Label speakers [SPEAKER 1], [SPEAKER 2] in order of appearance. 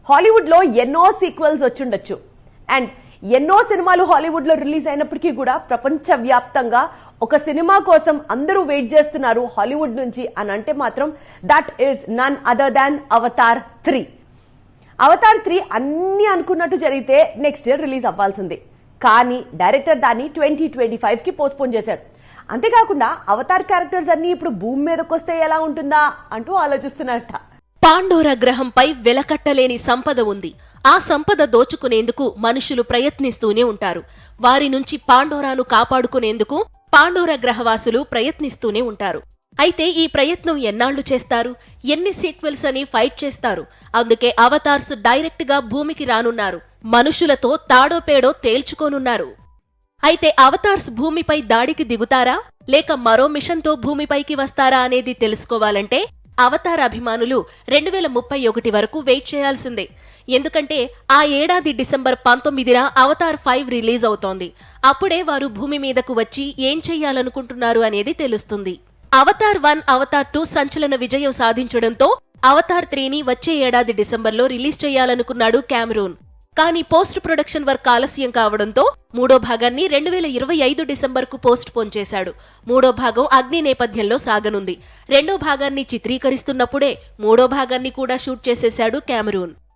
[SPEAKER 1] హాలీవుడ్లో ఎన్నో sequels వచ్చుండొచ్చు and ఎన్నో సినిమాలు హాలీవుడ్లో రిలీజ్ అయినప్పటికీ కూడా ప్రపంచవ్యాప్తంగా ఒక సినిమా కోసం అందరూ వెయిట్ చేస్తున్నారు హాలీవుడ్ నుంచి అని అంటే మాత్రం that is none other than Avatar 3. Avatar 3 అన్ని అనుకున్నట్టు జరిగితే నెక్స్ట్ ఇయర్ రిలీజ్ అవ్వాల్సింది. కానీ డైరెక్టర్ దాన్ని 2025కి పోస్ట్పోన్ చేశాడు. అంతేకాకుండా అవతార్ క్యారెక్టర్స్ అన్ని ఇప్పుడు భూమి మీదకి వస్తే ఎలా ఉంటుందా అంటూ ఆలోచిస్తున్నారట.
[SPEAKER 2] పాండోరా గ్రహంపై వెలకట్టలేని సంపద ఉంది. ఆ సంపద దోచుకునేందుకు మనుషులు ప్రయత్నిస్తూనే ఉంటారు. వారి నుంచి పాండోరాను కాపాడుకునేందుకు పాండోరా గ్రహవాసులు ప్రయత్నిస్తూనే ఉంటారు. అయితే ఈ ప్రయత్నం ఎన్నాళ్లు చేస్తారు, ఎన్ని సీక్వెల్స్ అని ఫైట్ చేస్తారు. అందుకే అవతార్స్ డైరెక్ట్ గా భూమికి రానున్నారు. మనుషులతో తాడోపేడో తేల్చుకోనున్నారు. అయితే అవతార్స్ భూమిపై దాడికి దిగుతారా లేక మరో మిషన్తో భూమిపైకి వస్తారా అనేది తెలుసుకోవాలంటే అవతార్ అభిమానులు 2031 వరకు వెయిట్ చేయాల్సిందే. ఎందుకంటే ఆ ఏడాది డిసెంబర్ 19న అవతార్ 5 రిలీజ్ అవుతోంది. అప్పుడే వారు భూమి మీదకు వచ్చి ఏం చెయ్యాలనుకుంటున్నారు అనేది తెలుస్తుంది. అవతార్ 1, అవతార్ 2 సంచలన విజయం సాధించడంతో అవతార్ 3ని వచ్చే ఏడాది డిసెంబర్లో రిలీజ్ చేయాలనుకున్నాడు కెమెరూన్. కానీ పోస్ట్ ప్రొడక్షన్ వర్క్ ఆలస్యం కావడంతో మూడో భాగాన్ని 2025 డిసెంబర్కు పోస్ట్ పోన్ చేశాడు. మూడో భాగం అగ్ని నేపథ్యంలో సాగనుంది. రెండో భాగాన్ని చిత్రీకరిస్తున్నప్పుడే మూడో భాగాన్ని కూడా షూట్ చేసేశాడు కెమెరూన్.